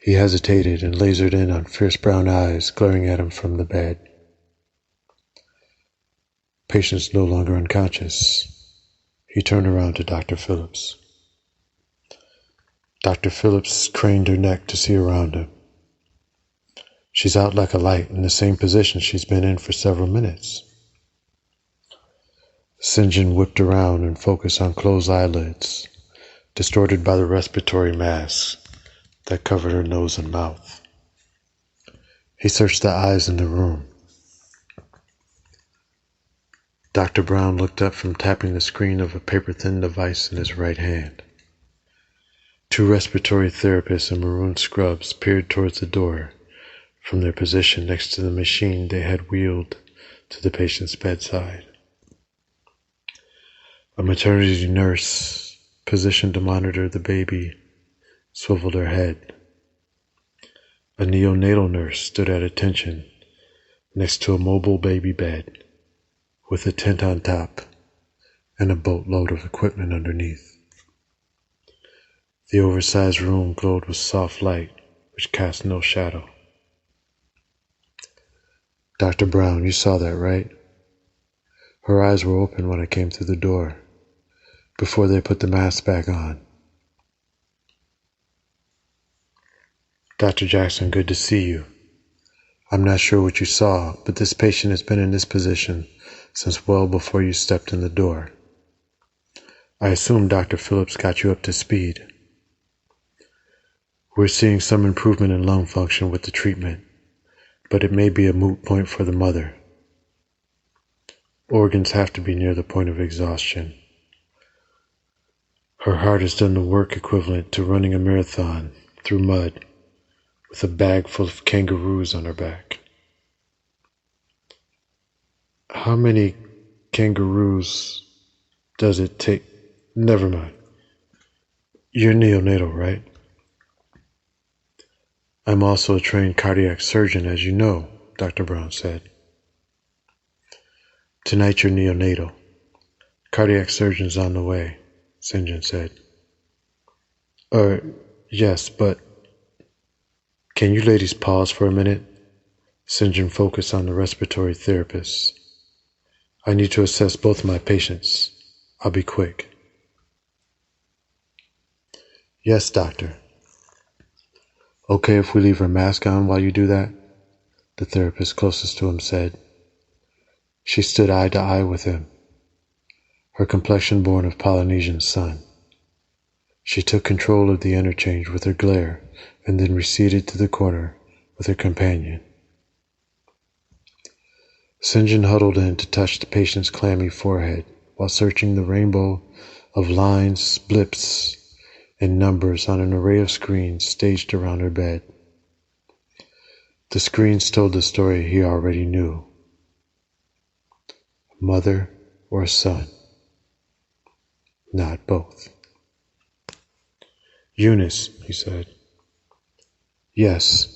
He hesitated and lasered in on fierce brown eyes glaring at him from the bed. Patient's no longer unconscious. He turned around to Dr. Phillips. Dr. Phillips craned her neck to see around him. She's out like a light in the same position she's been in for several minutes. St. John whipped around and focused on closed eyelids, distorted by the respiratory mask that covered her nose and mouth. He searched the eyes in the room. Dr. Brown looked up from tapping the screen of a paper-thin device in his right hand. Two respiratory therapists in maroon scrubs peered towards the door from their position next to the machine they had wheeled to the patient's bedside. A maternity nurse, positioned to monitor the baby, swiveled her head. A neonatal nurse stood at attention next to a mobile baby bed with a tent on top and a boatload of equipment underneath. The oversized room glowed with soft light, which cast no shadow. Dr. Brown, you saw that, right? Her eyes were open when I came through the door, before they put the mask back on. Dr. Jackson, good to see you. I'm not sure what you saw, but this patient has been in this position since well before you stepped in the door. I assume Dr. Phillips got you up to speed. We're seeing some improvement in lung function with the treatment, but it may be a moot point for the mother. Organs have to be near the point of exhaustion. Her heart has done the work equivalent to running a marathon through mud with a bag full of kangaroos on her back. How many kangaroos does it take? Never mind. You're neonatal, right? I'm also a trained cardiac surgeon, as you know, Dr. Brown said. Tonight you're neonatal. Cardiac surgeon's on the way, St. John said. Yes, but... Can you ladies pause for a minute? St. John focused on the respiratory therapist. I need to assess both my patients. I'll be quick. Yes, doctor. Okay if we leave her mask on while you do that? The therapist closest to him said. She stood eye to eye with him, her complexion born of Polynesian sun. She took control of the interchange with her glare and then receded to the corner with her companion. St. John huddled in to touch the patient's clammy forehead while searching the rainbow of lines, blips, and numbers on an array of screens staged around her bed. The screens told the story he already knew. Mother or son? Not both. Eunice, he said. Yes.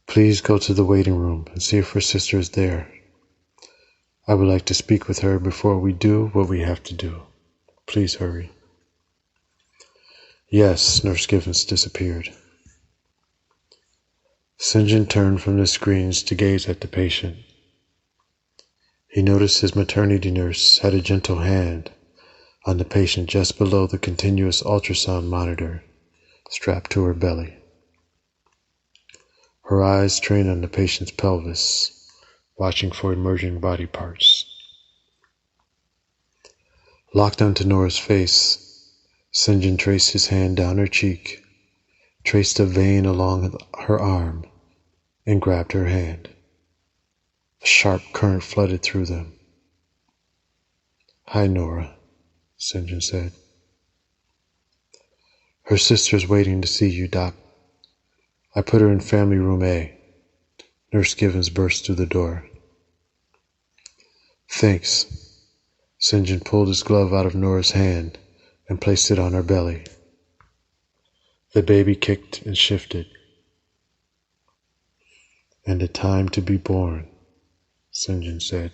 Please go to the waiting room and see if her sister is there. I would like to speak with her before we do what we have to do. Please hurry. Yes, Nurse Givens disappeared. St. John turned from the screens to gaze at the patient. He noticed his maternity nurse had a gentle hand on the patient just below the continuous ultrasound monitor strapped to her belly. Her eyes trained on the patient's pelvis, watching for emerging body parts. Locked onto Nora's face, St. John traced his hand down her cheek, traced a vein along her arm, and grabbed her hand. A sharp current flooded through them. Hi, Nora, St. John said. Her sister's waiting to see you, Doc. I put her in family room A. Nurse Givens burst through the door. Thanks. St. John pulled his glove out of Nora's hand and placed it on her belly. The baby kicked and shifted. And a time to be born, St. John said.